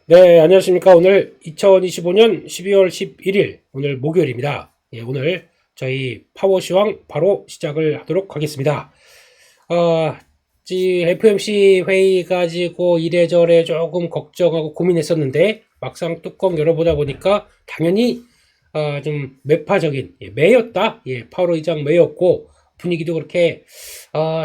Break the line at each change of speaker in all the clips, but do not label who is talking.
네, 안녕하십니까. 오늘 2025년 12월 11일, 오늘 목요일입니다. 예, 오늘 저희 파워시황 바로 시작을 하도록 하겠습니다. FOMC 회의 가지고 이래저래 조금 걱정하고 고민했었는데, 막상 뚜껑 열어보다 보니까 당연히, 좀 매파적인, 매였다. 파월 의장 매였고, 분위기도 그렇게,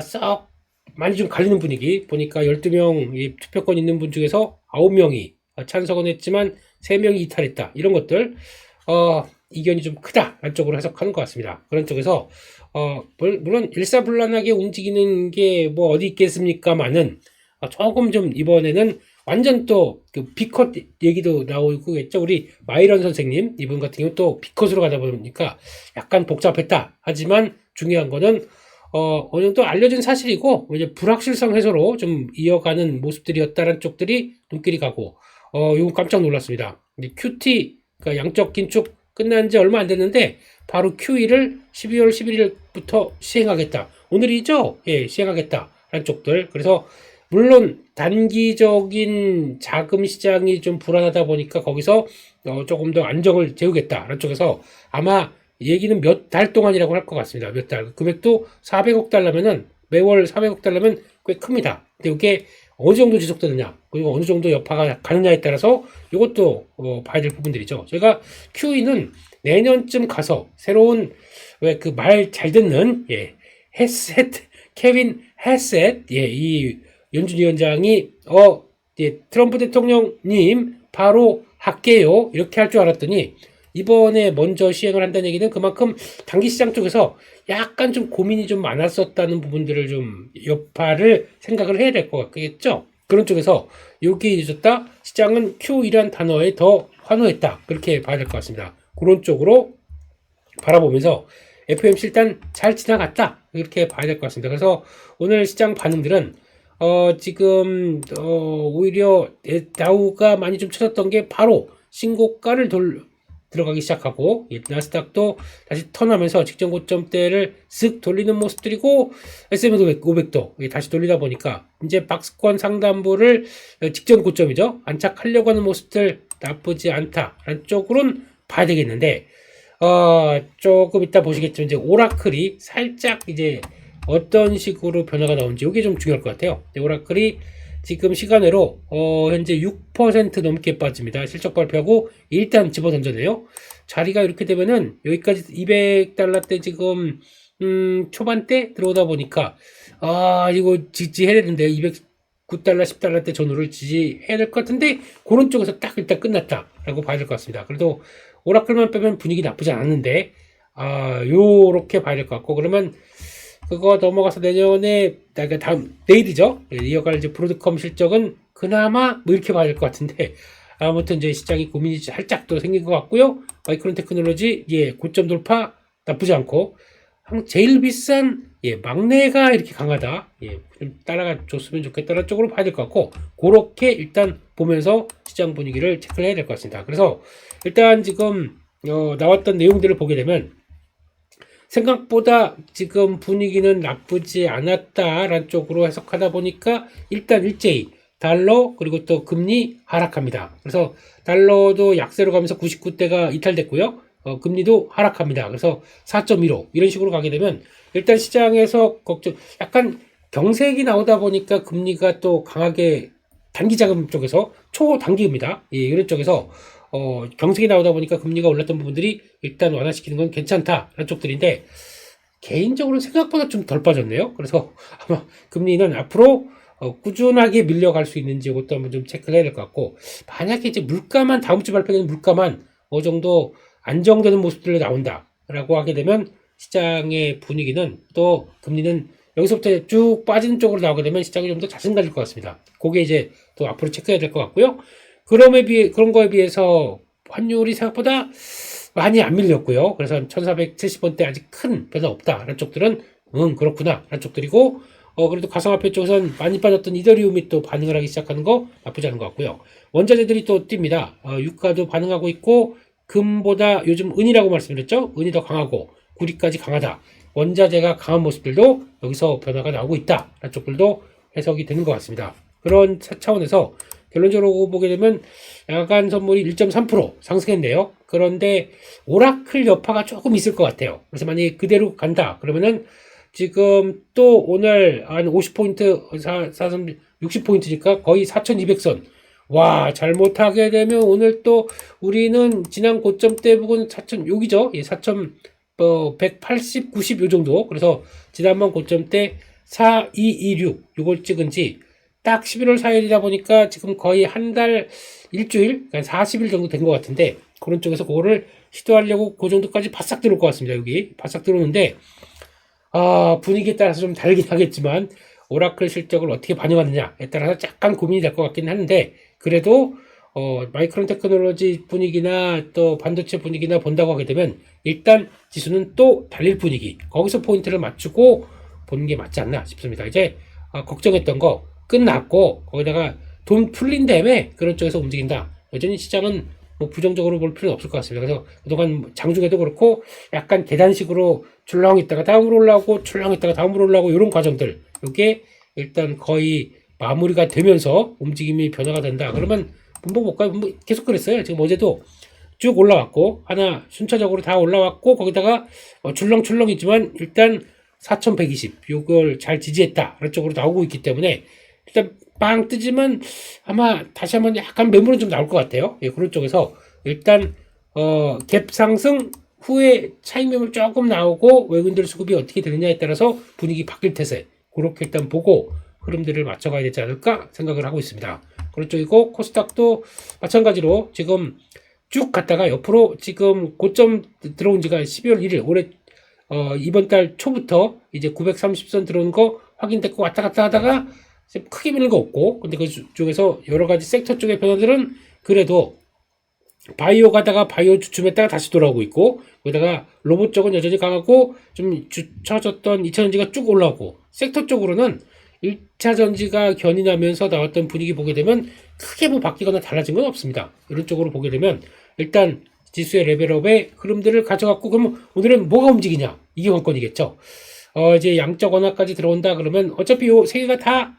썩 많이 좀 갈리는 분위기. 보니까 12명 투표권 있는 분 중에서 9명이 찬성은 했지만 3명이 이탈했다. 이런 것들 이견이 좀 크다. 안쪽으로 해석하는 것 같습니다. 그런 쪽에서 물론 일사불란하게 움직이는 게 뭐 어디 있겠습니까만은 조금 좀 이번에는 완전 또 그 비컷 얘기도 나오고 있죠. 우리 마이런 선생님 이분 같은 경우 또 비컷으로 가다 보니까 약간 복잡했다. 하지만 중요한 거는 어느 정도 알려진 사실이고 이제 불확실성 해소로 좀 이어가는 모습들이었다는 쪽들이 눈길이 가고 이거 깜짝 놀랐습니다. 근데 QT, 그러니까 양적 긴축 끝난 지 얼마 안 됐는데, 바로 QE를 12월 11일부터 시행하겠다. 오늘이죠? 예, 시행하겠다. 라는 쪽들. 그래서, 물론, 단기적인 자금 시장이 좀 불안하다 보니까 거기서 조금 더 안정을 재우겠다. 라는 쪽에서 아마 얘기는 몇 달 동안이라고 할 것 같습니다. 몇 달. 금액도 400억 달러면은, 매월 400억 달러면 꽤 큽니다. 근데 이게 어느 정도 지속되느냐, 그리고 어느 정도 여파가 가느냐에 따라서 이것도 봐야 될 부분들이죠. 제가 QE는 내년쯤 가서 새로운 왜 그 말 잘 듣는 헤셋 케빈 헤셋 이 연준 위원장이 트럼프 대통령님 바로 할게요 이렇게 할 줄 알았더니 이번에 먼저 시행을 한다는 얘기는 그만큼 단기 시장 쪽에서 약간 좀 고민이 좀 많았었다는 부분들을 좀 여파를 생각을 해야 될 것 같겠죠. 그런 쪽에서 여기에 있었다 시장은 Q이란 단어에 더 환호했다. 그렇게 봐야 될 것 같습니다. 그런 쪽으로 바라보면서 FOMC 일단 잘 지나갔다. 이렇게 봐야 될 것 같습니다. 그래서 오늘 시장 반응들은 지금 오히려 다우가 많이 좀 쳐졌던 게 바로 신고가를 들어가기 시작하고 나스닥도 다시 턴하면서 직전 고점대를 쓱 돌리는 모습들이고 S&P 500도 다시 돌리다 보니까 이제 박스권 상단부를 직전 고점이죠. 안착하려고 하는 모습들 나쁘지 않다라는 쪽으로는 봐야 되겠는데 조금 이따 보시겠지만 이제 오라클이 살짝 이제 어떤 식으로 변화가 나오는지 이게 좀 중요할 것 같아요. 오라클이 지금 시간으로 현재 6% 넘게 빠집니다. 실적 발표하고 일단 집어 던져내요. 자리가 이렇게 되면은 여기까지 200달러대 지금 초반대 들어오다 보니까 이거 지지해야 되는데 209달러 10달러대 전후를 지지해야 될 것 같은데 그런 쪽에서 딱 일단 끝났다라고 봐야 될 것 같습니다. 그래도 오라클만 빼면 분위기 나쁘지 않았는데 요렇게 봐야 될 것 같고, 그러면 그거 넘어가서 내년에 다음 내일이죠. 이어갈 이제 브로드컴 실적은 그나마 뭐 이렇게 봐야 될 것 같은데 아무튼 이제 시장이 고민이 살짝 또 생긴 것 같고요. 마이크론 테크놀로지 고점 돌파 나쁘지 않고 제일 비싼 막내가 이렇게 강하다. 좀 따라가 줬으면 좋겠다는 쪽으로 봐야 될 것 같고, 그렇게 일단 보면서 시장 분위기를 체크를 해야 될 것 같습니다. 그래서 일단 지금 나왔던 내용들을 보게 되면 생각보다 지금 분위기는 나쁘지 않았다라는 쪽으로 해석하다 보니까 일단 일제히 달러 그리고 또 금리 하락합니다. 그래서 달러도 약세로 가면서 99대가 이탈됐고요. 금리도 하락합니다. 그래서 4.15 이런 식으로 가게 되면 일단 시장에서 걱정, 약간 경색이 나오다 보니까 금리가 또 강하게 단기자금 쪽에서 초단기입니다. 이런 쪽에서 경색이 나오다 보니까 금리가 올랐던 부분들이 일단 완화시키는 건 괜찮다라는 쪽들인데, 개인적으로 생각보다 좀 덜 빠졌네요. 그래서 아마 금리는 앞으로 꾸준하게 밀려갈 수 있는지 이것도 한번 좀 체크를 해야 될 것 같고, 만약에 이제 물가만 다음 주 발표되는 물가만 어느 정도 안정되는 모습들로 나온다라고 하게 되면 시장의 분위기는 또 금리는 여기서부터 쭉 빠지는 쪽으로 나오게 되면 시장이 좀 더 자신 가질 것 같습니다. 그게 이제 또 앞으로 체크해야 될 것 같고요. 그런 거에 비해서 환율이 생각보다 많이 안 밀렸고요. 그래서 1470원대 아직 큰 변화 없다라는 쪽들은 그렇구나 라는 쪽들이고, 그래도 가상화폐 쪽에서는 많이 빠졌던 이더리움이 또 반응을 하기 시작하는 거 나쁘지 않은 것 같고요. 원자재들이 또 뜁니다. 유가도 반응하고 있고, 금보다 요즘 은이라고 말씀드렸죠. 은이 더 강하고 구리까지 강하다. 원자재가 강한 모습들도 여기서 변화가 나오고 있다 라는 쪽들도 해석이 되는 것 같습니다. 그런 차원에서 결론적으로 보게 되면 야간 선물이 1.3% 상승했네요. 그런데 오라클 여파가 조금 있을 것 같아요. 그래서 만약에 그대로 간다 그러면은 지금 또 오늘 한 50포인트, 60포인트니까 거의 4200선. 와, 잘못하게 되면 오늘 또 우리는 지난 고점 때 부분 4천, 여기죠? 예, 4,180, 90 요 정도. 그래서 지난번 고점 때 4226, 요걸 찍은 지 딱 11월 4일이다 보니까 지금 거의 한 달, 일주일, 그러니까 40일 정도 된 것 같은데, 그런 쪽에서 그거를 시도하려고 그 정도까지 바싹 들어올 것 같습니다. 여기. 바싹 들어오는데, 분위기에 따라서 좀 다르긴 하겠지만, 오라클 실적을 어떻게 반영하느냐에 따라서 약간 고민이 될 것 같긴 한데, 그래도, 마이크론 테크놀로지 분위기나 또 반도체 분위기나 본다고 하게 되면, 일단 지수는 또 달릴 분위기, 거기서 포인트를 맞추고 보는 게 맞지 않나 싶습니다. 이제, 걱정했던 거 끝났고, 거기다가 돈 풀린 다음에 그런 쪽에서 움직인다. 여전히 시장은 뭐 부정적으로 볼 필요는 없을 것 같습니다. 그래서 그동안 장중에도 그렇고 약간 계단식으로 출렁했다가 다음으로 올라오고 출렁했다가 다음으로 올라오고 이런 과정들 이게 일단 거의 마무리가 되면서 움직임이 변화가 된다. 그러면 분봉 볼까요? 계속 그랬어요. 지금 어제도 쭉 올라왔고 하나 순차적으로 다 올라왔고 거기다가 출렁출렁이지만 일단 4120 이걸 잘 지지했다. 그런 쪽으로 나오고 있기 때문에 일단 빵 뜨지만 아마 다시 한번 약간 매물은 좀 나올 것 같아요. 예, 그런 쪽에서 일단 갭 상승 후에 차익 매물 조금 나오고 외국인들 수급이 어떻게 되느냐에 따라서 분위기 바뀔 태세 그렇게 일단 보고 흐름들을 맞춰가야 되지 않을까 생각을 하고 있습니다. 그런 쪽이고 코스닥도 마찬가지로 지금 쭉 갔다가 옆으로 지금 고점 들어온 지가 12월 1일 올해 이번 달 초부터 이제 930선 들어온 거 확인됐고 왔다 갔다 하다가 크게 밀는 거 없고 근데 그 쪽에서 여러 가지 섹터 쪽의 변화들은 그래도 바이오 가다가 바이오 주춤했다가 다시 돌아오고 있고 거기다가 로봇 쪽은 여전히 강하고 좀 주쳐졌던 2차 전지가 쭉 올라오고 섹터 쪽으로는 1차 전지가 견인하면서 나왔던 분위기 보게 되면 크게 뭐 바뀌거나 달라진 건 없습니다. 이런 쪽으로 보게 되면 일단 지수의 레벨업의 흐름들을 가져갔고 그러면 오늘은 뭐가 움직이냐 이게 관건이겠죠. 이제 양적 완화까지 들어온다 그러면 어차피 요 세 개가 다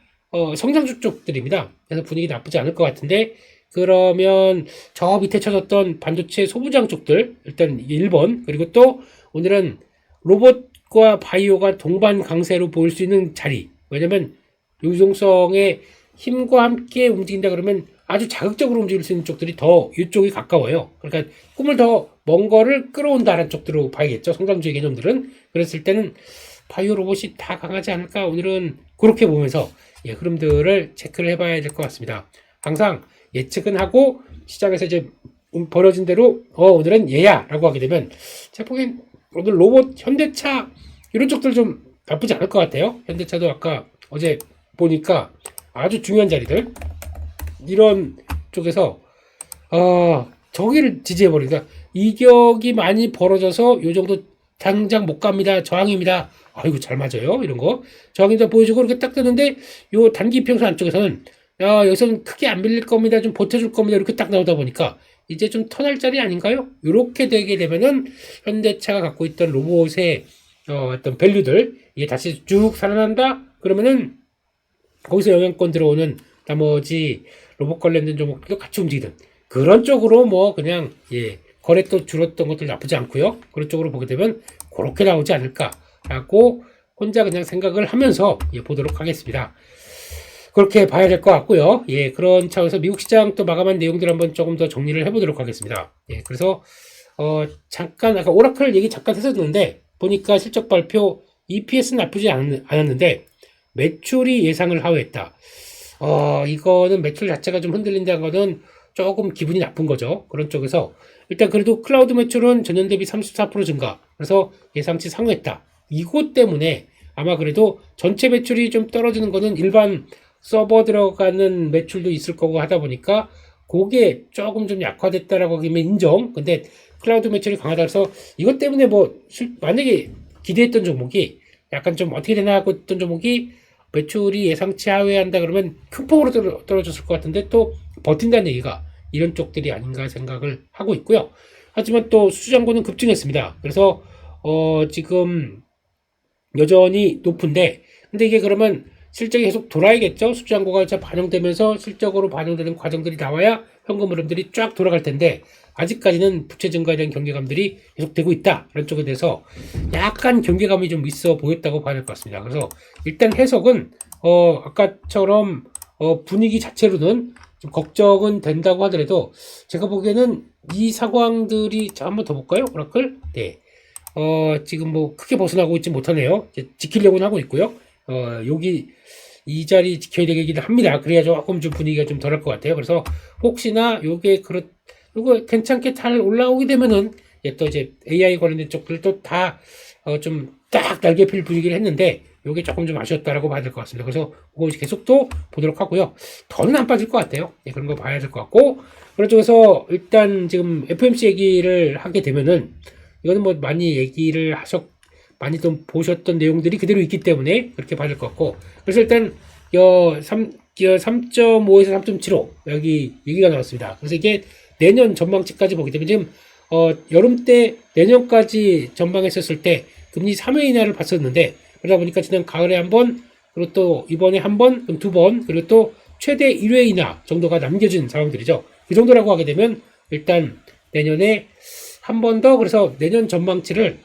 성장주 쪽들입니다. 그래서 분위기 나쁘지 않을 것 같은데 그러면 저 밑에 쳐졌던 반도체 소부장 쪽들 일단 1번 그리고 또 오늘은 로봇과 바이오가 동반 강세로 보일 수 있는 자리 왜냐면 유동성의 힘과 함께 움직인다 그러면 아주 자극적으로 움직일 수 있는 쪽들이 더 이쪽이 가까워요. 그러니까 꿈을 더 먼 거를 끌어온다는 쪽들로 봐야겠죠. 성장주의 개념들은 그랬을 때는 바이오 로봇이 다 강하지 않을까 오늘은 그렇게 보면서 예, 흐름들을 체크를 해봐야 될 것 같습니다. 항상 예측은 하고 시장에서 이제 벌어진 대로 오늘은 얘야 라고 하게 되면 제가 보기엔 오늘 로봇 현대차 이런 쪽들 좀 나쁘지 않을 것 같아요. 현대차도 아까 어제 보니까 아주 중요한 자리들 이런 쪽에서 저기를 지지해버리니까 이격이 많이 벌어져서 요 정도 당장 못 갑니다. 저항입니다. 아이고 잘 맞아요. 이런 거 저항입니다 보여주고 이렇게 딱 뜨는데 요 단기 평선 안쪽에서는 여기서는 크게 안 밀릴 겁니다. 좀 버텨줄 겁니다. 이렇게 딱 나오다 보니까 이제 좀 턴할 자리 아닌가요? 이렇게 되게 되면은 현대차가 갖고 있던 로봇의 어떤 밸류들 이게 다시 쭉 살아난다? 그러면은 거기서 영향권 들어오는 나머지 로봇 관련된 종목들도 같이 움직이든 그런 쪽으로 뭐 그냥 예 거래 또 줄었던 것들 나쁘지 않고요. 그런 쪽으로 보게 되면 그렇게 나오지 않을까라고 혼자 그냥 생각을 하면서 예, 보도록 하겠습니다. 그렇게 봐야 될 것 같고요. 예, 그런 차원에서 미국 시장 또 마감한 내용들 한번 조금 더 정리를 해보도록 하겠습니다. 예, 그래서 잠깐 아까 오라클 얘기 잠깐 했었는데 보니까 실적 발표 EPS는 나쁘지 않았는데 매출이 예상을 하회했다. 이거는 매출 자체가 좀 흔들린다는 거는 조금 기분이 나쁜 거죠. 그런 쪽에서 일단 그래도 클라우드 매출은 전년 대비 34% 증가. 그래서 예상치 상회했다. 이것 때문에 아마 그래도 전체 매출이 좀 떨어지는 거는 일반 서버 들어가는 매출도 있을 거고 하다 보니까 그게 조금 좀 약화됐다라고 하면 인정. 근데 클라우드 매출이 강하다 해서 이것 때문에 뭐 만약에 기대했던 종목이 약간 좀 어떻게 되나 하고 있던 종목이 매출이 예상치 하회한다 그러면 큰 폭으로 떨어졌을 것 같은데 또 버틴다는 얘기가 이런 쪽들이 아닌가 생각을 하고 있고요. 하지만 또 수주잔고는 급증했습니다. 그래서 지금 여전히 높은데 근데 이게 그러면 실적이 계속 돌아야겠죠. 수주잔고가 반영되면서 실적으로 반영되는 과정들이 나와야 현금 흐름들이 쫙 돌아갈 텐데 아직까지는 부채 증가에 대한 경계감들이 계속되고 있다. 이런 쪽에 대해서 약간 경계감이 좀 있어 보였다고 봐야 될 것 같습니다. 그래서 일단 해석은 아까처럼 분위기 자체로는 좀 걱정은 된다고 하더라도 제가 보기에는 이 상황들이 자 한번 더 볼까요? 오라클? 네. 지금 뭐 크게 벗어나고 있지 못하네요. 지키려고는 하고 있고요. 여기 이 자리 지켜야 되긴 합니다. 그래야 조금 좀 분위기가 좀 덜할 것 같아요. 그래서 혹시나 요거 괜찮게 잘 올라오게 되면은 또 이제 AI 관련된 쪽들도 다 좀 딱 날개 필 분위기를 했는데 요게 조금 좀 아쉬웠다라고 봐야 될 것 같습니다. 그래서 그거 계속 또 보도록 하고요. 더는 안 빠질 것 같아요. 예, 그런 거 봐야 될 것 같고 그런 쪽에서 일단 지금 FMC 얘기를 하게 되면은 이거는 뭐 많이 좀 보셨던 내용들이 그대로 있기 때문에 그렇게 봐야 될 것 같고 그래서 일단 3.5에서 3.75 여기 얘기가 나왔습니다. 그래서 이게 내년 전망치까지 보게 되면 지금 여름 때 내년까지 전망했었을 때 금리 3회 인하를 봤었는데 그러다 보니까 지난 가을에 한 번 그리고 또 이번에 한 번, 그럼 두 번 그리고 또 최대 1회 인하 정도가 남겨진 상황들이죠. 그 정도라고 하게 되면 일단 내년에 한 번 더 그래서 내년 전망치를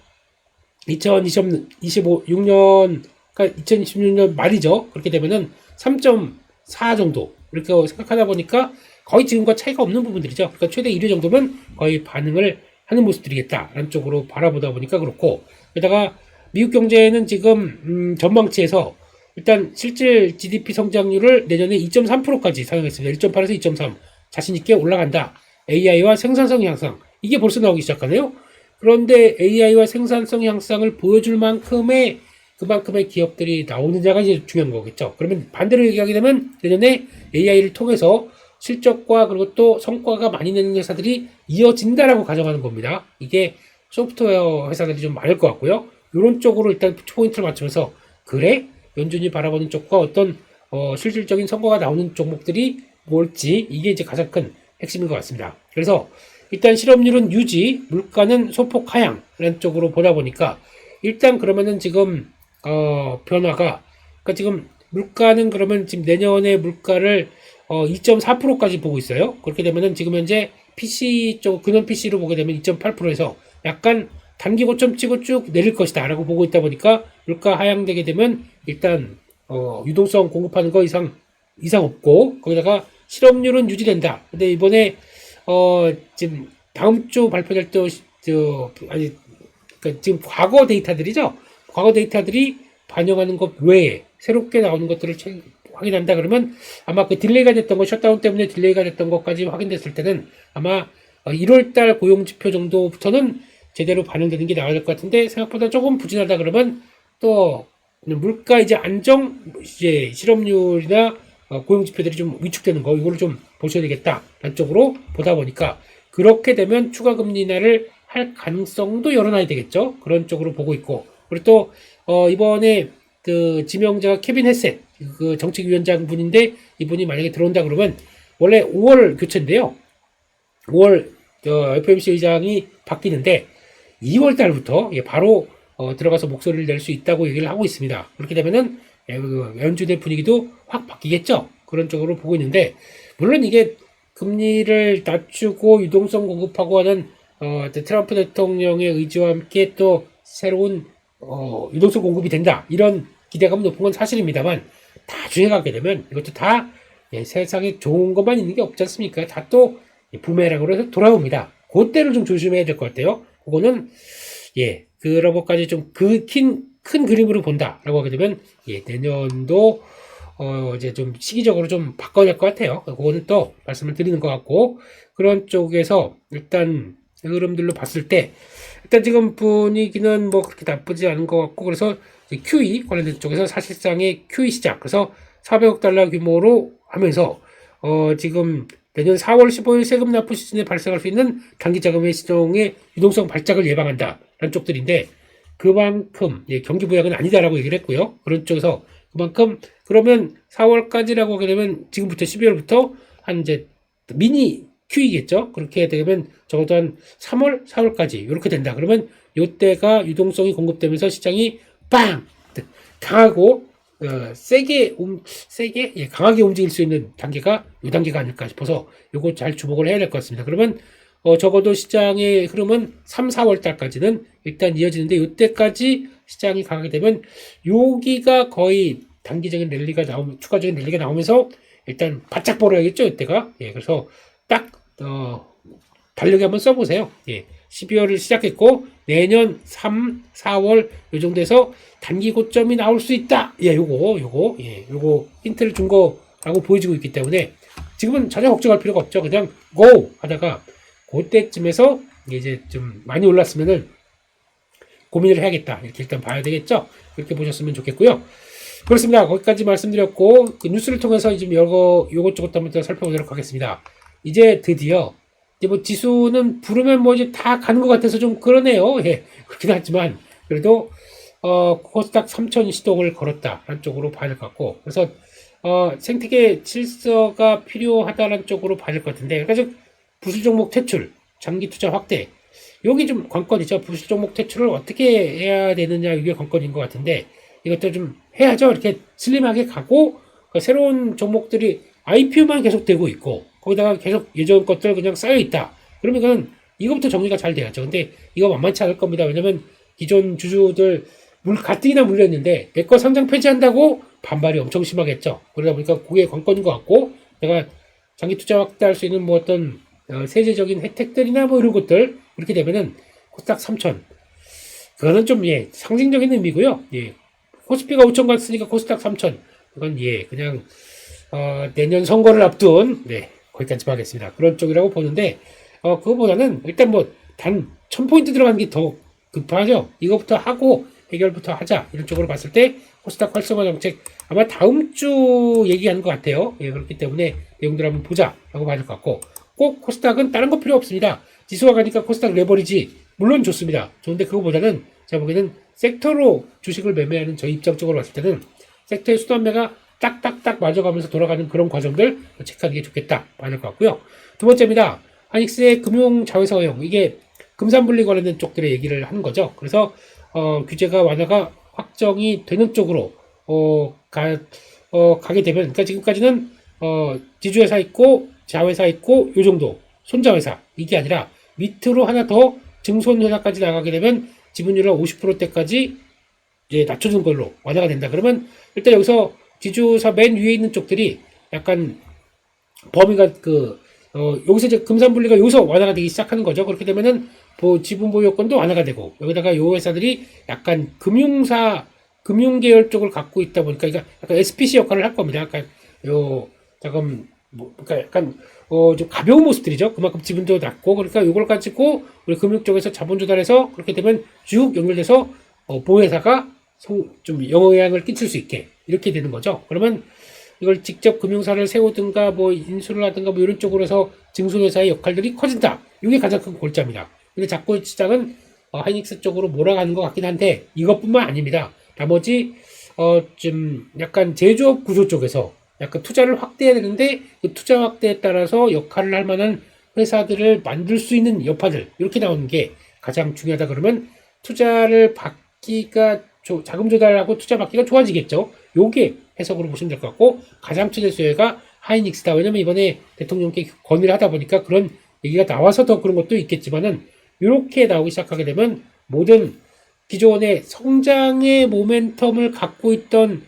2026년 그러니까 2026년 말이죠. 그렇게 되면은 3.4 정도 이렇게 생각하다 보니까 거의 지금과 차이가 없는 부분들이죠. 그러니까 최대 1회 정도면 거의 반응을 하는 모습들이겠다라는 쪽으로 바라보다 보니까 그렇고 게다가 미국 경제는 지금 전망치에서 일단 실질 GDP 성장률을 내년에 2.3%까지 사용했습니다. 1.8에서 2.3 자신 있게 올라간다. AI와 생산성 향상 이게 벌써 나오기 시작하네요. 그런데 AI와 생산성 향상을 보여줄 그만큼의 기업들이 나오느냐가 이제 중요한 거겠죠. 그러면 반대로 얘기하게 되면 내년에 AI를 통해서 실적과 그리고 또 성과가 많이 내는 회사들이 이어진다라고 가정하는 겁니다. 이게 소프트웨어 회사들이 좀 많을 것 같고요. 이런 쪽으로 일단 포인트를 맞추면서 그래? 연준이 바라보는 쪽과 어떤 실질적인 성과가 나오는 종목들이 뭘지 이게 이제 가장 큰 핵심인 것 같습니다. 그래서 일단 실업률은 유지, 물가는 소폭 하향이라는 쪽으로 보다 보니까 일단 그러면은 지금 변화가 그러니까 지금 물가는 그러면 지금 내년에 물가를 2.4%까지 보고 있어요. 그렇게 되면은 지금 현재 PC 쪽 근원 PC로 보게 되면 2.8%에서 약간 단기 고점 치고 쭉 내릴 것이다 라고 보고 있다 보니까 물가 하향되게 되면 일단 유동성 공급하는 거 이상 없고 거기다가 실업률은 유지된다. 근데 이번에 지금 다음 주 발표될 때 그러니까 지금 과거 데이터들이죠. 과거 데이터들이 반영하는 것 외에 새롭게 나오는 것들을 확인한다 그러면 아마 그 딜레이가 됐던 거 셧다운 때문에 딜레이가 됐던 것까지 확인됐을 때는 아마 1월달 고용지표 정도부터는 제대로 반영되는 게 나와야 될 것 같은데 생각보다 조금 부진하다 그러면 또 물가 이제 안정 이제 실업률이나 고용지표들이 좀 위축되는 거 이거를 좀 보셔야 되겠다라는 쪽으로 보다 보니까 그렇게 되면 추가 금리 인하를 할 가능성도 열어놔야 되겠죠. 그런 쪽으로 보고 있고 그리고 또 이번에 그 지명자가 케빈 헤셋 그 정책위원장 분인데 이분이 만약에 들어온다 그러면 원래 5월 교체인데요. 5월 FOMC 의장이 바뀌는데 2월 달부터 바로 들어가서 목소리를 낼 수 있다고 얘기를 하고 있습니다. 그렇게 되면은 연준의 분위기도 확 바뀌겠죠. 그런 쪽으로 보고 있는데 물론 이게 금리를 낮추고 유동성 공급하고 하는 트럼프 대통령의 의지와 함께 또 새로운 유동성 공급이 된다. 이런 기대감이 높은 건 사실입니다만 나중에 가게 되면 이것도 다 세상에 좋은 것만 있는 게 없지 않습니까? 다 또 부메랑으로 해서 돌아옵니다. 그때를 좀 조심해야 될 것 같아요. 그거는 그런 것까지 좀 큰 그림으로 본다라고 하게 되면 내년도 이제 좀 시기적으로 좀 바꿔낼 것 같아요. 그거는 또 말씀을 드리는 것 같고 그런 쪽에서 일단 흐름들로 봤을 때 일단 지금 분위기는 뭐 그렇게 나쁘지 않은 것 같고 그래서 QE 관련된 쪽에서 사실상의 QE 시작 그래서 400억 달러 규모로 하면서 지금 내년 4월 15일 세금 납부 시즌에 발생할 수 있는 단기 자금의 시장의 유동성 발작을 예방한다라는 쪽들인데 그만큼 경기 부양은 아니다라고 얘기를 했고요. 그런 쪽에서 그만큼 그러면 4월까지라고 하게 되면 지금부터 12월부터 한 이제 미니 QE겠죠. 그렇게 되면 적어도 한 3월, 4월까지 이렇게 된다. 그러면 이때가 유동성이 공급되면서 시장이 빵 강하고 세게, 예, 강하게 움직일 수 있는 단계가 이 단계가 아닐까 싶어서 요거 잘 주목을 해야 될 것 같습니다. 그러면 적어도 시장의 흐름은 3, 4월 달까지는 일단 이어지는데 이때까지 시장이 강하게 되면 여기가 거의 단기적인 랠리가 나오면 추가적인 랠리가 나오면서 일단 바짝 벌어야겠죠 이때가. 예, 그래서 딱 달력에 한번 써보세요. 예, 12월을 시작했고 내년 3, 4월 요 정도에서 단기 고점이 나올 수 있다. 예, 요거 힌트를 준 거라고 보여지고 있기 때문에 지금은 전혀 걱정할 필요가 없죠. 그냥 고 하다가 그때쯤에서 이제 좀 많이 올랐으면은 고민을 해야겠다. 이렇게 일단 봐야 되겠죠. 그렇게 보셨으면 좋겠고요. 그렇습니다. 거기까지 말씀드렸고 그 뉴스를 통해서 좀 요것저것 한번 더 살펴보도록 하겠습니다. 이제 드디어 이제 뭐 지수는 부르면 뭐 이제 다 가는 것 같아서 좀 그러네요. 예, 그렇긴 하지만 그래도 코스닥 3000 시동을 걸었다 라는 쪽으로 봐야 될 것 같고, 그래서 생태계 질서가 필요하다는 쪽으로 봐야 될 것 같은데, 그래서 부수 종목 퇴출, 장기 투자 확대, 여기 좀 관건이죠. 부수 종목 퇴출을 어떻게 해야 되느냐, 이게 관건인 것 같은데 이것도 좀 해야죠. 이렇게 슬림하게 가고 새로운 종목들이 IPO만 계속 되고 있고 거기다가 계속 예전 것들 그냥 쌓여 있다. 그러면 이거부터 정리가 잘 돼야죠. 근데 이거 만만치 않을 겁니다. 왜냐면 기존 주주들 가뜩이나 물렸는데 내 거 상장 폐지한다고 반발이 엄청 심하겠죠. 그러다 보니까 그게 관건인 것 같고, 내가 장기 투자 확대할 수 있는 뭐 어떤 세제적인 혜택들이나 뭐 이런 것들 이렇게 되면은 코스닥 3000 그거는 좀 상징적인 의미고요. 예, 코스피가 5천 갔으니까 코스닥 3000 그건 그냥 내년 선거를 앞둔 거기까지만 하겠습니다. 그런 쪽이라고 보는데 그거보다는 일단 뭐 단 1000포인트 들어가는 게 더 급하죠. 이거부터 하고 해결부터 하자, 이런 쪽으로 봤을 때 코스닥 활성화 정책 아마 다음 주 얘기하는 것 같아요. 예, 그렇기 때문에 내용들 한번 보자라고 봐야 될 것 같고, 꼭 코스닥은 다른 거 필요 없습니다. 지수가 가니까 코스닥 레버리지 물론 좋습니다. 좋은데 그거보다는 제가 보기에는 섹터로 주식을 매매하는 저희 입장적으로 봤을 때는 섹터의 수단매가 딱딱딱 맞아가면서 돌아가는 그런 과정들 체크하는 게 좋겠다 봐야 될 것 같고요. 두 번째입니다. 하닉스의 금융 자회사 허용, 이게 금산분리 관련된 쪽들의 얘기를 하는 거죠. 그래서 규제가 완화가 확정이 되는 쪽으로 가게 되면, 그러니까 지금까지는 지주회사 있고 자회사 있고 요 정도 손자회사, 이게 아니라 밑으로 하나 더 증손회사까지 나가게 되면 지분율을 50%대까지 이제 낮춰준 걸로 완화가 된다. 그러면 일단 여기서 지주사 맨 위에 있는 쪽들이 약간 범위가 여기서 이제 금산분리가 여기서 완화가 되기 시작하는 거죠. 그렇게 되면은 지분 보유 요건도 완화가 되고, 여기다가 요 회사들이 약간 금융 계열 쪽을 갖고 있다 보니까 약간 SPC 역할을 할 겁니다. 약간 그러니까 약간 좀 가벼운 모습들이죠. 그만큼 지분도 낮고, 그러니까 이걸 가지고 우리 금융 쪽에서 자본 조달해서 그렇게 되면 쭉 연결돼서 보호회사가 좀 영향을 끼칠 수 있게 이렇게 되는 거죠. 그러면 이걸 직접 금융사를 세우든가 뭐 인수를 하든가 뭐 이런 쪽으로 해서 증손회사의 역할들이 커진다. 이게 가장 큰 골자입니다. 근데 자꾸 시장은 하이닉스 쪽으로 몰아가는 것 같긴 한데 이것뿐만 아닙니다. 나머지 좀 약간 제조업 구조 쪽에서 약간 투자를 확대해야 되는데 그 투자 확대에 따라서 역할을 할 만한 회사들을 만들 수 있는 여파들, 이렇게 나오는 게 가장 중요하다. 그러면 투자를 받기가 자금 조달하고 투자 받기가 좋아지겠죠. 요게 해석으로 보시면 될 것 같고, 가장 최대 수혜가 하이닉스다. 왜냐면 이번에 대통령께 건의를 하다 보니까 그런 얘기가 나와서 더 그런 것도 있겠지만은, 이렇게 나오기 시작하게 되면 모든 기존의 성장의 모멘텀을 갖고 있던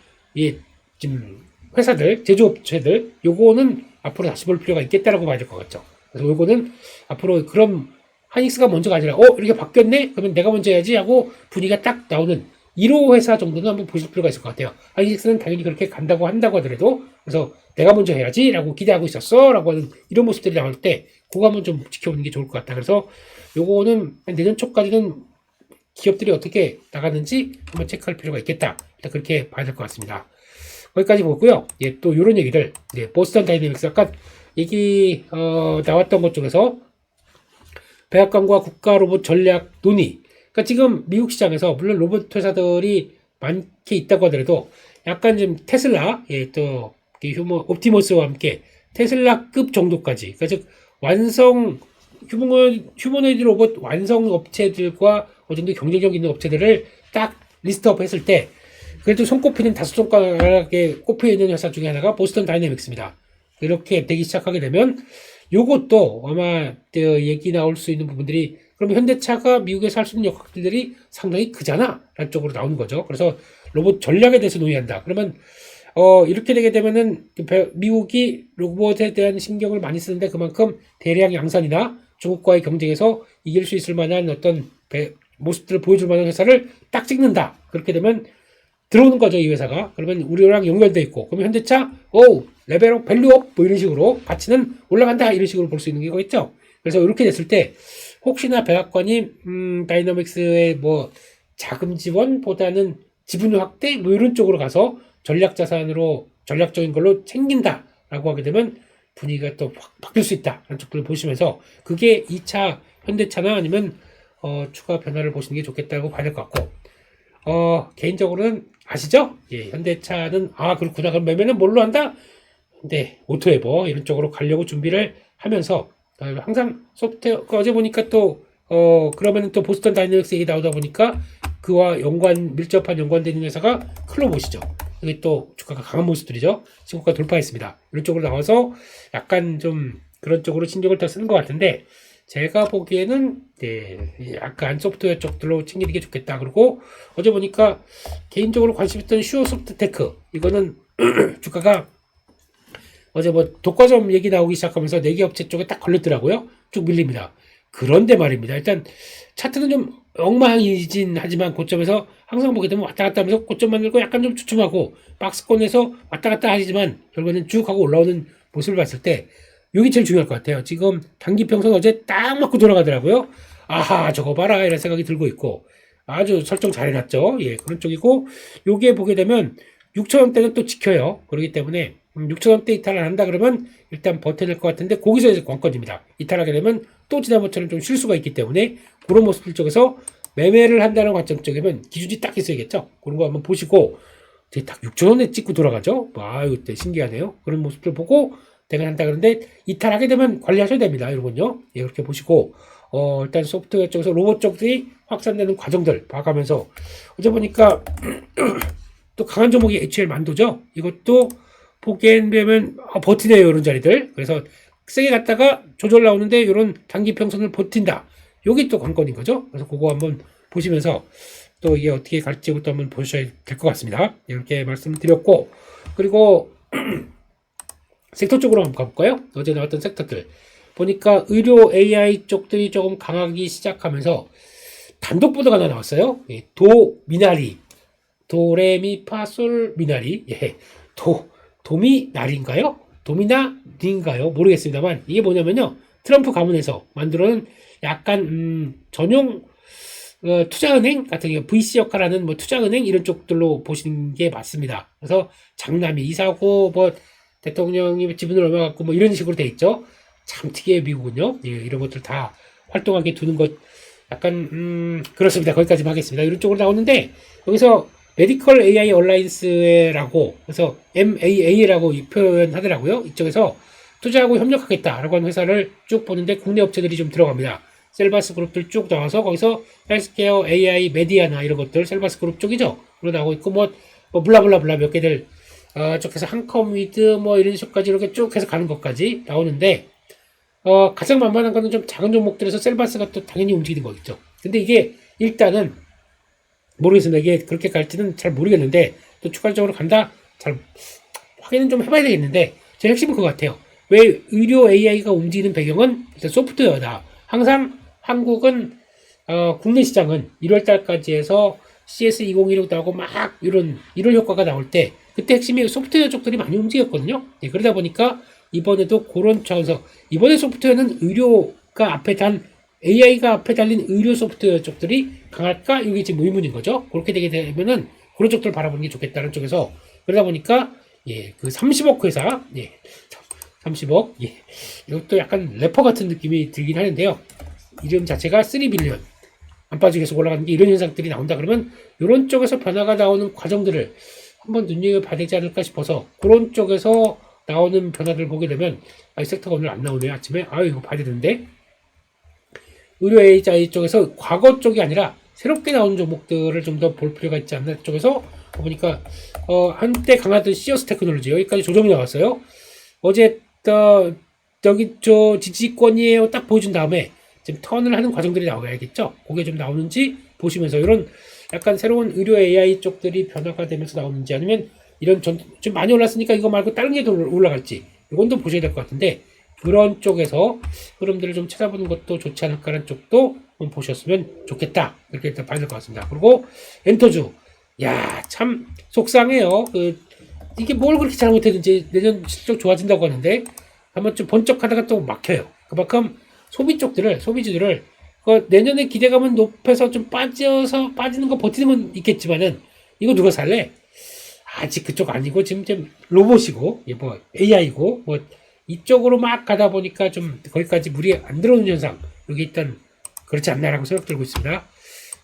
지금 회사들, 제조업체들, 요거는 앞으로 다시 볼 필요가 있겠다라고 봐야 될 것 같죠. 그래서 요거는 앞으로 그럼 하이닉스가 먼저가 아니라 이렇게 바뀌었네? 그러면 내가 먼저 해야지 하고 분위기가 딱 나오는 1호 회사 정도는 한번 보실 필요가 있을 것 같아요. 하이닉스는 당연히 그렇게 간다고 한다고 하더라도, 그래서 내가 먼저 해야지 라고 기대하고 있었어 라고 하는 이런 모습들이 나올 때 그거 한번 좀 지켜보는 게 좋을 것 같다. 그래서 요거는 내년 초까지는 기업들이 어떻게 나가는지 한번 체크할 필요가 있겠다. 일단 그렇게 봐야 될 것 같습니다. 거기까지 보고요. 또 요런 얘기들, 보스턴 다이내믹스 아까 얘기 나왔던 것 중에서 백악관과 국가 로봇 전략 논의. 그러니까 지금 미국 시장에서 물론 로봇 회사들이 많게 있다고 하더라도 약간 좀 테슬라, 또 옵티머스와 함께 테슬라급 정도까지, 그러니까 즉 휴머노이드 로봇 완성 업체들과 어느 정도 경쟁력 있는 업체들을 딱 리스트업 했을 때 그래도 손꼽히는 다섯 손가락에 꼽혀 있는 회사 중에 하나가 보스턴 다이내믹스입니다. 이렇게 되기 시작하게 되면 요것도 아마 얘기 나올 수 있는 부분들이 그럼 현대차가 미국에서 할 수 있는 역할들이 상당히 크잖아 라는 쪽으로 나오는 거죠. 그래서 로봇 전략에 대해서 논의한다. 그러면 이렇게 되게 되면은 미국이 로봇에 대한 신경을 많이 쓰는데 그만큼 대량 양산이나 중국과의 경쟁에서 이길 수 있을 만한 어떤 모습들을 보여줄 만한 회사를 딱 찍는다. 그렇게 되면 들어오는 거죠, 이 회사가. 그러면 우리랑 연결돼 있고, 그러면 현대차, 레벨업, 밸류업, 뭐 이런 식으로 가치는 올라간다, 이런 식으로 볼 수 있는 게 있죠. 그래서 이렇게 됐을 때, 혹시나 백악관이, 다이너믹스의 뭐, 자금 지원보다는 지분 확대, 뭐 이런 쪽으로 가서 전략 자산으로, 전략적인 걸로 챙긴다라고 하게 되면 분위기가 또 확 바뀔 수 있다, 라는 쪽들을 보시면서, 그게 2차 현대차나 아니면, 추가 변화를 보시는 게 좋겠다고 봐야 될 것 같고, 개인적으로는 아시죠? 예, 현대차는 그렇구나. 그럼 매매는 뭘로 한다? 근데 오토에버 이런 쪽으로 가려고 준비를 하면서 항상 소프트웨어 어제 보니까 또 그러면은 또 보스턴 다이내믹스 얘기 나오다 보니까 그와 밀접한 연관되는 회사가 클로봇이죠. 이게 또 주가가 강한 모습들이죠. 신고가 돌파했습니다. 이런 쪽으로 나와서 약간 좀 그런 쪽으로 신경을 더 쓰는 것 같은데 제가 보기에는 약간 소프트웨어 쪽들로 챙기는 게 좋겠다. 그리고 어제 보니까 개인적으로 관심 있던 슈어소프트테크 이거는 주가가 어제 뭐 독과점 얘기 나오기 시작하면서 4개 업체 쪽에 딱 걸렸더라고요. 쭉 밀립니다. 그런데 말입니다. 일단 차트는 좀 엉망이진 하지만 고점에서 항상 보게 되면 왔다 갔다 하면서 고점 만들고 약간 좀 주춤하고 박스권에서 왔다 갔다 하지만 결국에는 쭉 하고 올라오는 모습을 봤을 때 이게 제일 중요할 것 같아요. 지금 단기평선 어제 딱 맞고 돌아가더라고요. 아하, 저거 봐라. 이런 생각이 들고 있고. 아주 설정 잘 해놨죠. 예, 그런 쪽이고, 요게 보게 되면 6,000원대는 또 지켜요. 그렇기 때문에 6,000원대 이탈을 한다 그러면 일단 버텨낼 것 같은데, 거기서 이제 관건입니다. 이탈하게 되면 또 지난번처럼 좀 쉴 수가 있기 때문에, 그런 모습들 쪽에서 매매를 한다는 관점 쪽이면 기준이 딱 있어야겠죠. 그런 거 한번 보시고, 딱 6,000원에 찍고 돌아가죠. 이때 신기하네요. 그런 모습들 보고, 대응한다 그런데 이탈하게 되면 관리하셔야 됩니다. 여러분요. 예, 그렇게 보시고 일단 소프트웨어 쪽에서 로봇 쪽들이 확산되는 과정들 봐가면서 어제 보니까 또 강한 종목이 HL 만도죠. 이것도 보기엔 되면 버티네요. 이런 자리들. 그래서 세게 갔다가 조절 나오는데 이런 단기 평선을 버틴다. 여기 또 관건인 거죠. 그래서 그거 한번 보시면서 또 이게 어떻게 갈지 또 한번 보셔야 될 것 같습니다. 이렇게 말씀드렸고 그리고 섹터 쪽으로 한번 가볼까요? 어제 나왔던 섹터들 보니까 의료 AI 쪽들이 조금 강하기 시작하면서 단독 보도가 하나 나왔어요. 미나리 도레미파솔 미나리 도미나리인가요? 도미나리인가요? 모르겠습니다만 이게 뭐냐면요 트럼프 가문에서 만들어낸 약간 전용 투자은행 같은 게 VC 역할하는 뭐 투자은행 이런 쪽들로 보시는 게 맞습니다. 그래서 장남이 이사고 뭐 대통령이 지분을 얼마 갖고 뭐 이런 식으로 돼 있죠. 참 특이해 미국은요. 예, 이런 것들 다 활동하게 두는 것 약간 그렇습니다. 거기까지만 하겠습니다. 이런 쪽으로 나오는데 여기서 메디컬 AI 얼라이언스라고 그래서 MAA라고 표현하더라고요. 이쪽에서 투자하고 협력하겠다라고 하는 회사를 쭉 보는데 국내 업체들이 좀 들어갑니다. 셀바스 그룹들 쭉 나와서 거기서 헬스케어, AI, 메디아나 이런 것들 셀바스 그룹 쪽이죠. 그로 나오고 있고 뭐 블라블라블라 몇 개들 쪽에서 한컴위드 뭐 이런 식까지 이렇게 쭉 해서 가는 것까지 나오는데 가장 만만한 거는 좀 작은 종목들에서 셀바스가 또 당연히 움직이는 거겠죠. 근데 이게 일단은 모르겠습니다. 이게 그렇게 갈지는 잘 모르겠는데 또 추가적으로 간다 잘 확인은 좀 해봐야 되겠는데 제 핵심은 그거 같아요. 왜 의료 AI가 움직이는 배경은 일단 소프트웨어다. 항상 한국은 국내 시장은 1월달까지 해서 CS2016 나오고 막 이런 효과가 나올 때 그때 핵심이 소프트웨어 쪽들이 많이 움직였거든요. 예, 그러다 보니까 이번에도 그런 차원에서 이번에 소프트웨어는 의료가 앞에 AI가 앞에 달린 의료 소프트웨어 쪽들이 강할까? 이게 지금 의문인 거죠. 그렇게 되게 되면은 그런 쪽들을 바라보는 게 좋겠다는 쪽에서 그러다 보니까 그 30억 회사 30억 이것도 약간 래퍼 같은 느낌이 들긴 하는데요. 이름 자체가 3빌리언 안빠지게 계속 올라가는 게 이런 현상들이 나온다 그러면 이런 쪽에서 변화가 나오는 과정들을 한번 눈여겨봐야 되지 않을까 싶어서 그런 쪽에서 나오는 변화들을 보게 되면 이 섹터가 오늘 안 나오네요. 아침에 이거 봐야 되는데 의료 AI 쪽에서 과거 쪽이 아니라 새롭게 나오는 종목들을 좀 더 볼 필요가 있지 않나 쪽에서 보니까 한때 강하던 시어스 테크놀로지 여기까지 조정이 나왔어요. 어제 여기 저 지지권이에요 딱 보여준 다음에 지금 턴을 하는 과정들이 나와야겠죠. 그게 좀 나오는지 보시면서 이런 약간 새로운 의료 AI 쪽들이 변화가 되면서 나오는지 아니면 이런 좀 많이 올랐으니까 이거 말고 다른 게 더 올라갈지 이건 또 보셔야 될 것 같은데 그런 쪽에서 흐름들을 좀 찾아보는 것도 좋지 않을까라는 쪽도 한번 보셨으면 좋겠다. 이렇게 일단 봐야 될 것 같습니다. 그리고 엔터주. 야, 참 속상해요. 이게 뭘 그렇게 잘못했는지 내년 실적 좋아진다고 하는데 한번 좀 번쩍하다가 또 막혀요. 그만큼 소비주들을 내년에 기대감은 높아서 좀 빠지는 거 버티는 건 있겠지만은 이거 누가 살래? 아직 그쪽 아니고 지금 좀 로봇이고 뭐 AI고 뭐 이쪽으로 막 가다 보니까 좀 거기까지 물이 안 들어오는 현상 여기 일단 그렇지 않나라고 생각 들고 있습니다.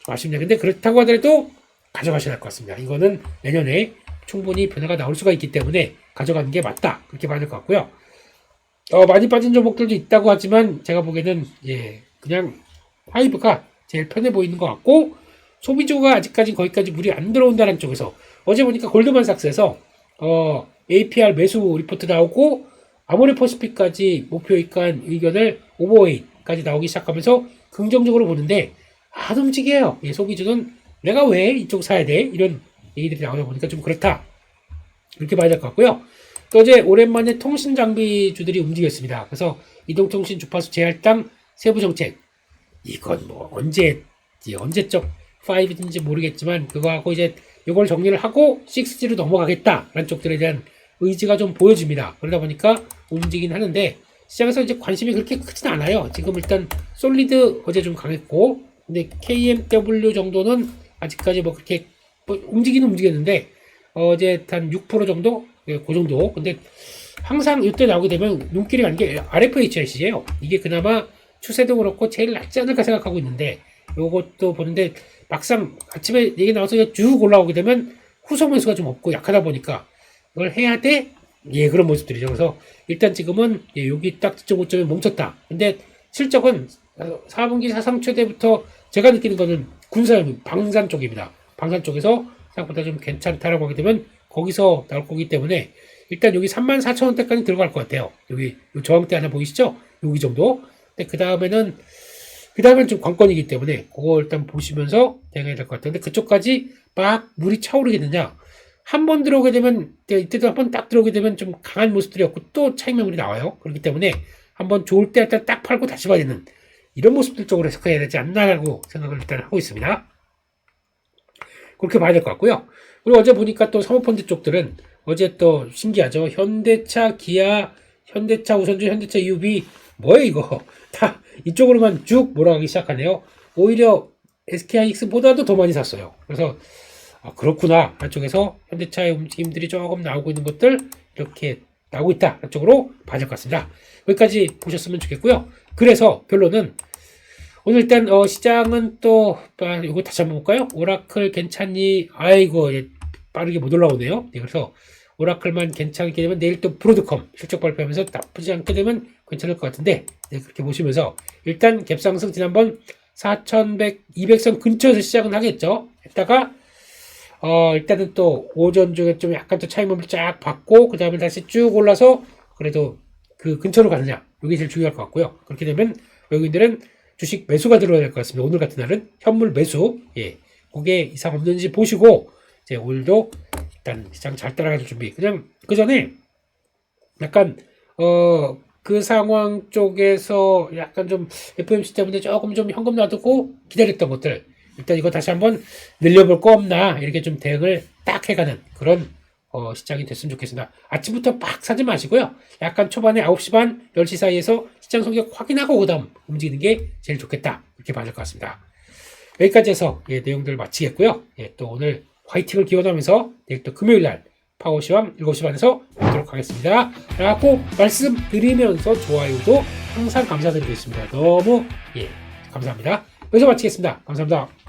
좀 아쉽네요. 근데 그렇다고 하더라도 가져가셔야 할 것 같습니다. 이거는 내년에 충분히 변화가 나올 수가 있기 때문에 가져가는 게 맞다 그렇게 봐야 될 것 같고요. 많이 빠진 종목들도 있다고 하지만 제가 보기에는 그냥 하이브가 제일 편해 보이는 것 같고 소비주가 아직까지 거기까지 물이 안 들어온다는 쪽에서 어제 보니까 골드만삭스에서 APR 매수 리포트 나오고 아모레퍼시픽까지 목표이익한 의견을 오버웨이까지 나오기 시작하면서 긍정적으로 보는데 안 움직여요. 소비주는 내가 왜 이쪽 사야 돼? 이런 얘기들이 나오다 보니까 좀 그렇다. 이렇게 봐야 될 것 같고요. 또 어제 오랜만에 통신 장비주들이 움직였습니다. 그래서 이동통신 주파수 재할당 세부 정책 이건 뭐 언제적 5인지 모르겠지만 그거하고 이제 이걸 정리를 하고 6G로 넘어가겠다라는 쪽들에 대한 의지가 좀 보여집니다. 그러다 보니까 움직이긴 하는데 시장에서 이제 관심이 그렇게 크진 않아요. 지금 일단 솔리드 어제 좀 강했고 근데 KMW 정도는 아직까지 뭐 그렇게 움직이는 움직였는데 어제 한 6% 정도? 그 정도. 근데 항상 이때 나오게 되면 눈길이 가는 게 RFHS예요. 이게 그나마 추세도 그렇고 제일 낫지 않을까 생각하고 있는데 요것도 보는데 막상 아침에 얘기 나와서 쭉 올라오게 되면 후속 매수가 좀 없고 약하다 보니까 이걸 해야 돼? 그런 모습들이죠. 그래서 일단 지금은 여기 딱 지점 고점에 멈췄다. 근데 실적은 4분기 사상 최대부터 제가 느끼는 거는 방산 쪽입니다. 방산 쪽에서 생각보다 좀 괜찮다라고 하게 되면 거기서 나올 거기 때문에 일단 여기 34,000원대까지 들어갈 것 같아요. 여기 저항대 하나 보이시죠? 여기 정도. 근데 그 다음에는 좀 관건이기 때문에 그거 일단 보시면서 대응해야 될 것 같은데 그쪽까지 막 물이 차오르게 되냐? 한 번 들어오게 되면 이때도 한 번 딱 들어오게 되면 좀 강한 모습들이었고 또 차익 매물이 나와요. 그렇기 때문에 한번 좋을 때 일단 딱 팔고 다시 봐야 되는 이런 모습들 쪽으로 해석해야 되지 않나라고 생각을 일단 하고 있습니다. 그렇게 봐야 될 것 같고요. 그리고 어제 보니까 또 사모펀드 쪽들은 어제 또 신기하죠. 현대차, 기아, 현대차 우선주, 현대차 EUV 뭐예요 이거 다 이쪽으로만 쭉 몰아가기 시작하네요. 오히려 SK하이닉스보다도 더 많이 샀어요. 그래서 그렇구나. 한쪽에서 현대차의 움직임들이 조금 나오고 있는 것들 이렇게 나오고 있다. 한쪽으로 봐야 될 것 같습니다. 여기까지 보셨으면 좋겠고요. 그래서 결론은 오늘 일단 시장은 또 이거 다시 한번 볼까요? 오라클 괜찮니? 아이고 빠르게 못 올라오네요. 그래서 오라클만 괜찮게 되면 내일 또 브로드컴 실적 발표하면서 나쁘지 않게 되면 괜찮을 것 같은데 그렇게 보시면서 일단 갭상승 지난번 4,100, 200선 근처에서 시작은 하겠죠. 했다가 일단은 또 오전 중에 좀 약간 또 차익momen을 쫙 받고 그 다음에 다시 쭉 올라서 그래도 그 근처로 가느냐 이게 제일 중요할 것 같고요. 그렇게 되면 외국인들은 주식 매수가 들어야 될 것 같습니다. 오늘 같은 날은 현물 매수 그게 이상 없는지 보시고 이제 오늘도 일단 시장 잘 따라갈 준비. 그냥 그 전에 약간 그 상황 쪽에서 약간 좀 FOMC 때문에 조금 좀 현금 놔두고 기다렸던 것들 일단 이거 다시 한번 늘려볼 거 없나 이렇게 좀 대응을 딱 해가는 그런 시장이 됐으면 좋겠습니다. 아침부터 막 사지 마시고요. 약간 초반에 9시 반, 10시 사이에서 시장 성격 확인하고 그 다음 움직이는 게 제일 좋겠다. 이렇게 봐야 될 것 같습니다. 여기까지 해서 내용들 마치겠고요. 또 오늘 화이팅을 기원하면서 내일 또 금요일날 파워시황 7시 반에서 뵙도록 하겠습니다. 라고 말씀드리면서 좋아요도 항상 감사드리고 있습니다. 너무 감사합니다. 여기서 마치겠습니다. 감사합니다.